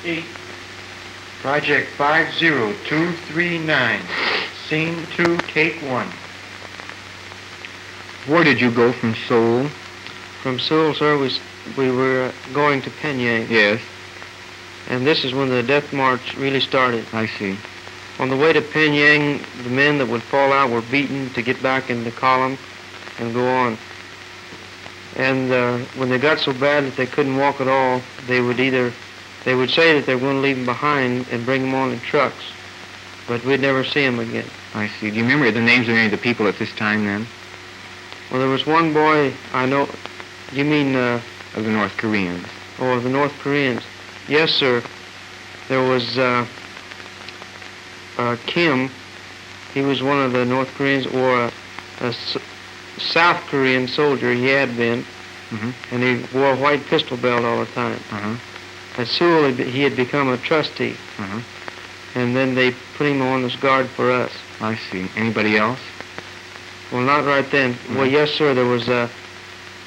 8. Project 50239. Scene 2, take 1. Where did you go from Seoul? From Seoul, sir, we were going to Pyongyang. Yes, And this is when the death march really started. I see. On the way to Pyongyang, the men that would fall out were beaten to get back in the column and go on. And when they got so bad that they couldn't walk at all, they would say that they were going to leave them behind and bring them on in trucks, but we'd never see them again. I see. Do you remember the names of any of the people at this time then? Well, there was one boy I know. You mean Of the North Koreans? oh, the North Koreans? Yes, sir. There was Kim. He was one of the North Koreans, or a South Korean soldier. He had been, and he wore a white pistol belt all the time. At Sewell, he had become a trustee, and then they put him on as guard for us. I see. Anybody else? Well, not right then. Well, yes, sir. There was a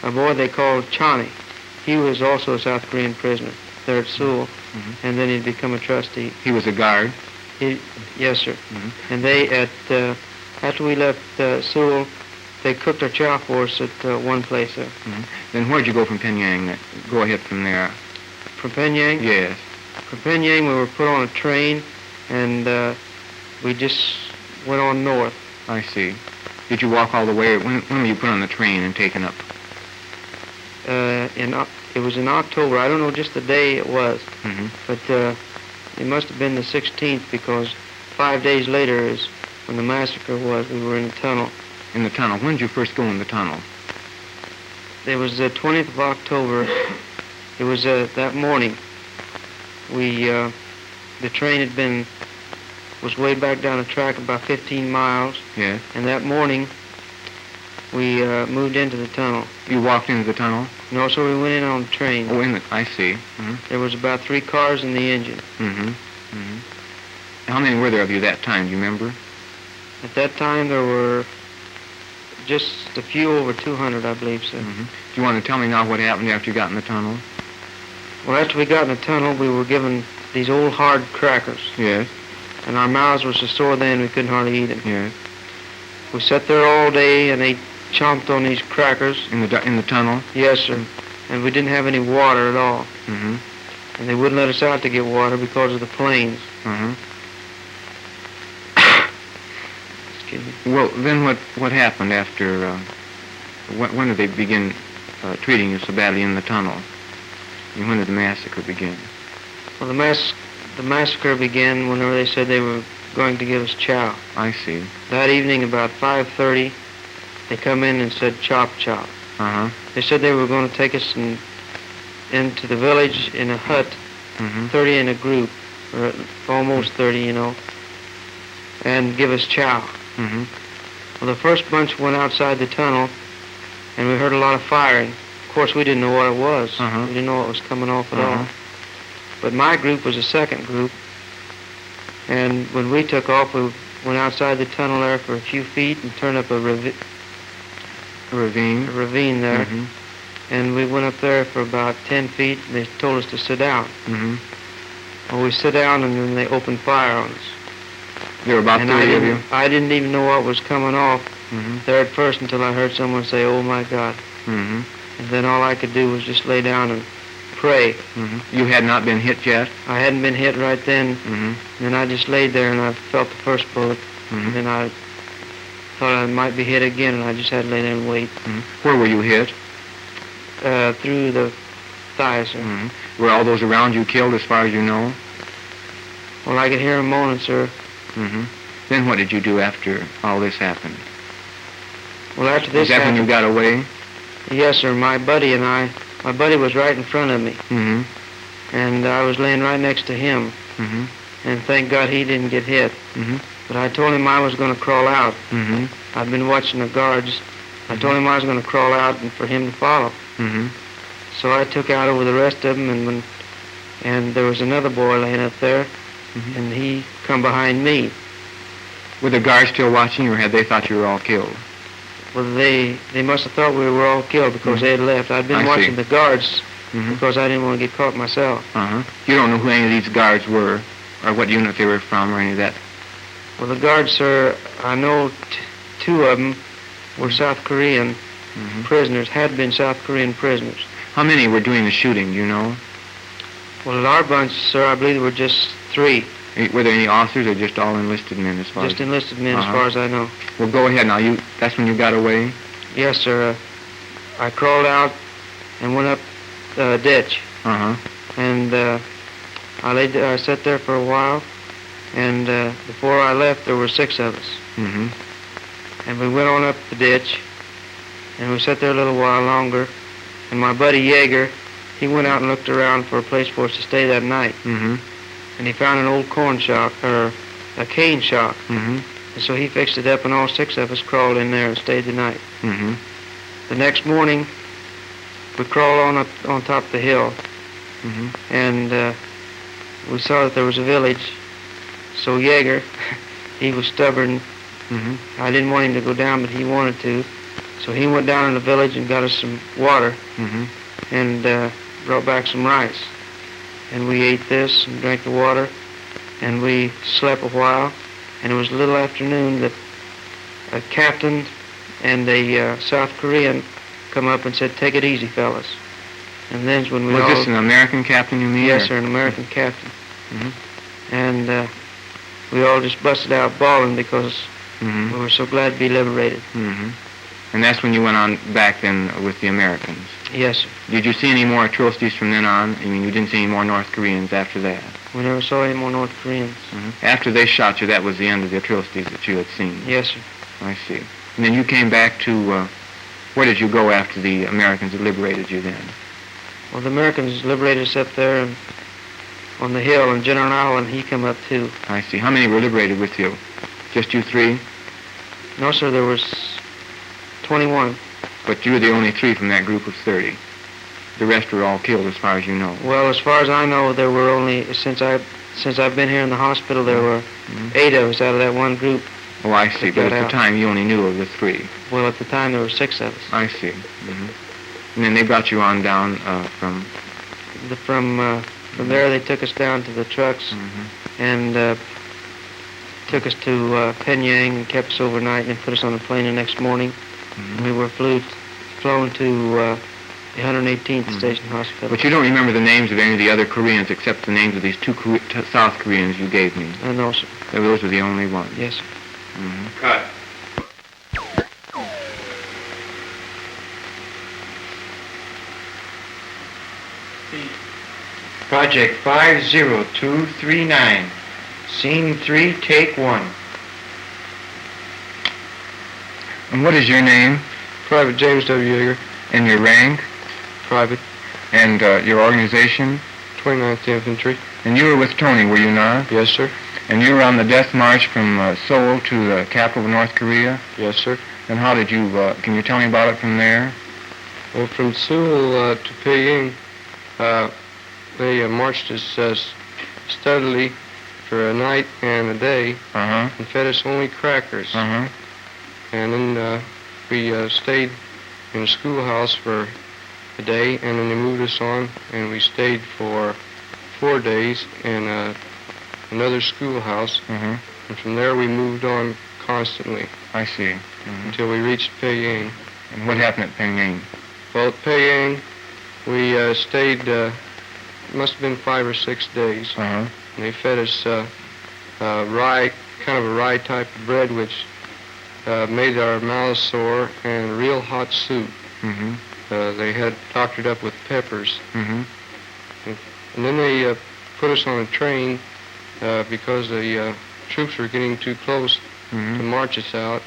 boy they called Chani. He was also a South Korean prisoner there at Sewell, and then he'd become a trustee. He was a guard? Yes, sir. And they, after we left Sewell, they cooked our chow for us at one place there. Then where'd you go from Pyongyang? Go ahead from there. From Pyongyang? Yes. From Pyongyang, we were put on a train, and we just went on north. I see. Did you walk all the way? When were you put on the train and taken up? It was in October. I don't know just the day it was, but it must have been the 16th, because 5 days later is when the massacre was. We were in the tunnel. In the tunnel. When did you first go in the tunnel? It was the 20th of October. It was that morning. The train was way back down the track about 15 miles. Yes. And that morning, we moved into the tunnel. You walked into the tunnel? No, so we went in on the train. Oh, I see. There was about 3 cars in the engine. How many were there of you that time? Do you remember? At that time, there were just a few over 200, I believe, sir. Do you want to tell me now what happened after you got in the tunnel? Well, after we got in the tunnel, we were given these old hard crackers. Yes. And our mouths were so sore then we couldn't hardly eat them. Yes. We sat there all day and they chomped on these crackers. In the tunnel? Yes, sir. And we didn't have any water at all. Mm-hmm. And they wouldn't let us out to get water because of the planes. Mm-hmm. Excuse me. Well, then what happened after, when did they begin treating you so badly in the tunnel? And when did the massacre begin? Well, the massacre began whenever they said they were going to give us chow. I see. That evening, about 5:30, they come in and said, chop, chop. Uh-huh. They said they were going to take us into the village in a hut, 30 in a group, or almost 30, you know, and give us chow. Mm-hmm. Well, the first bunch went outside the tunnel, and we heard a lot of firing. Of course, we didn't know what it was. We didn't know what was coming off at all. But my group was the second group, and when we took off, we went outside the tunnel there for a few feet and turned up a ravine there, and we went up there for about 10 feet, and they told us to sit down. Well, we sat down, and then they opened fire on us. There were about 30 of you? I didn't even know what was coming off there at first until I heard someone say, "Oh, my God." And then all I could do was just lay down and pray. You had not been hit yet? I hadn't been hit right then. And then I just laid there, and I felt the first bullet. And then I thought I might be hit again, and I just had to lay there and wait. Where were you hit? Through the thighs, sir. Were all those around you killed, as far as you know? Well, I could hear them moaning, sir. Then what did you do after all this happened? Well, after this Is that happened, when you got away? Yes, sir. My buddy was right in front of me, and I was laying right next to him, and thank God he didn't get hit. But I told him I was going to crawl out. I've been watching the guards. I told him I was going to crawl out and for him to follow. So I took out over the rest of them, and there was another boy laying up there, and he come behind me. Were the guards still watching, or had they thought you were all killed? Well, they must have thought we were all killed because they had left. I'd been watching the guards because I didn't want to get caught myself. You don't know who any of these guards were, or what unit they were from, or any of that? Well, the guards, sir, I know two of them were South Korean prisoners, had been South Korean prisoners. How many were doing the shooting, do you know? Well, at our bunch, sir, I believe there were just 3. Were there any officers or just all enlisted men as far Just enlisted men, as far as I know. Well, go ahead now. That's when you got away? Yes, sir. I crawled out and went up the ditch. And I sat there for a while, and before I left, there were 6 of us. And we went on up the ditch, and we sat there a little while longer, and my buddy Yeager, he went out and looked around for a place for us to stay that night. And he found an old corn shock, or a cane shock. And so he fixed it up, and all 6 of us crawled in there and stayed the night. The next morning, we crawled on up on top of the hill, and we saw that there was a village. So Yeager, he was stubborn. I didn't want him to go down, but he wanted to. So he went down in the village and got us some water, and brought back some rice. And we ate this and drank the water, and we slept a while. And it was a little afternoon that a captain and a South Korean come up and said, "Take it easy, fellas." And then's when we Was this an American captain, you mean? Yes, sir, an American captain. And we all just busted out bawling because we were so glad to be liberated. And that's when you went on back then with the Americans? Yes, sir. Did you see any more atrocities from then on? I mean, you didn't see any more North Koreans after that? We never saw any more North Koreans. After they shot you, that was the end of the atrocities that you had seen? Yes, sir. I see. And then you came back to, where did you go after the Americans had liberated you then? Well, the Americans liberated us up there and on the hill, and General Allen, he come up too. I see. How many were liberated with you? Just you 3? No, sir, there was 21. But you were the only 3 from that group of 30. The rest were all killed, as far as you know. Well, as far as I know, there were only, since I've been here in the hospital, there were 8 of us out of that one group. Oh, I see. But at the time, you only knew of the 3. Well, at the time, there were 6 of us. I see. And then they brought you on down from... From there, they took us down to the trucks and took us to Pyongyang and kept us overnight and put us on a plane the next morning. We were flown to the 118th Station Hospital. But you don't remember the names of any of the other Koreans except the names of these 2 South Koreans you gave me? No, sir. Those were the only ones? Yes, sir. Cut. Project 50239. Scene 3, take 1. And what is your name? Private James W. Yeager. And your rank? Private. And your organization? 29th Infantry. And you were with Tony, were you not? Yes, sir. And you were on the death march from Seoul to the capital of North Korea? Yes, sir. And how did you, can you tell me about it from there? Well, from Seoul to Pyongyang, they marched us steadily for a night and a day and fed us only crackers. And then we stayed in a schoolhouse for a day, and then they moved us on, and we stayed for 4 days in another schoolhouse. And from there we moved on constantly. I see. Until we reached Pyongyang. And what happened at Pyongyang? Well, at Pyongyang, we stayed, must have been 5 or 6 days. And they fed us rye, kind of a rye type of bread, which made our mouths sore, and real hot soup. They had doctored up with peppers. And then they put us on a train because the troops were getting too close to march us out.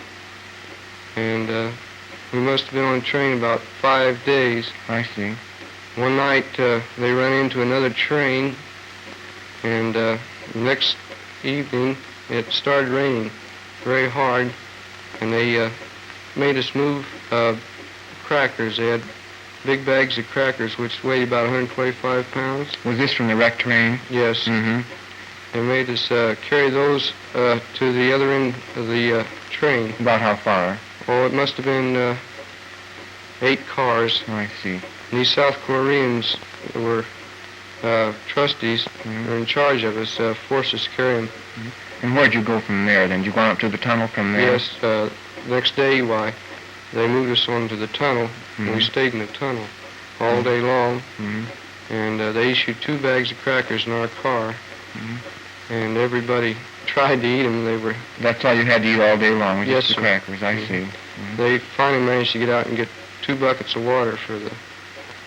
And we must have been on a train about 5 days. I see. One night they ran into another train, and the next evening it started raining very hard, and they made us move crackers. They had big bags of crackers which weighed about 125 pounds. Was this from the wrecked train? Yes. They made us carry those to the other end of the train. About how far? Oh, it must have been 8 cars. I see. And these South Koreans were trustees were in charge of us, forced us to carry them. And where'd you go from there then? Did you go on up to the tunnel from there? Yes, next day, why, they moved us on to the tunnel, and we stayed in the tunnel all day long, and they issued 2 bags of crackers in our car, and everybody tried to eat them. That's all you had to eat all day long, was Yes, just the sir. crackers, I see. They finally managed to get out and get 2 buckets of water for the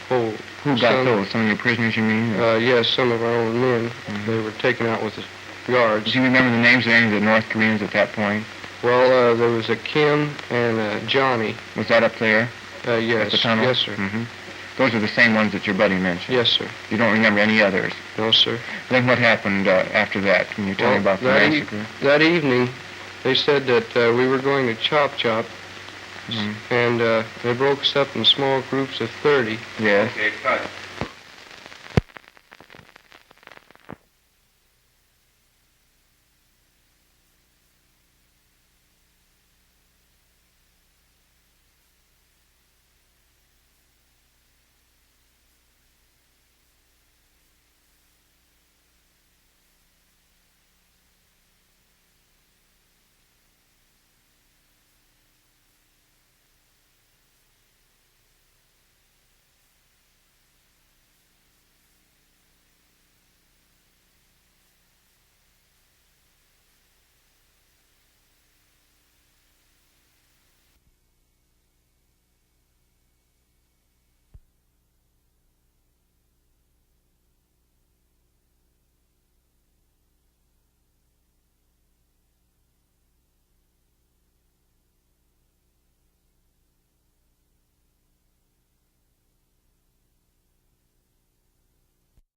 whole. Who got those? Some of your prisoners, you mean? Yes, some of our own men. They were taken out with the guards. Do you remember the names of any of the North Koreans at that point? Well, there was a Kim and a Johnny. Was that up there? Yes. At the tunnel? Yes, sir. Those are the same ones that your buddy mentioned? Yes, sir. You don't remember any others? No, sir. Then what happened after that? Can you tell me about the massacre? That evening, they said that we were going to Chop Chop, and they broke us up in small groups of 30. Yes. Okay, cut.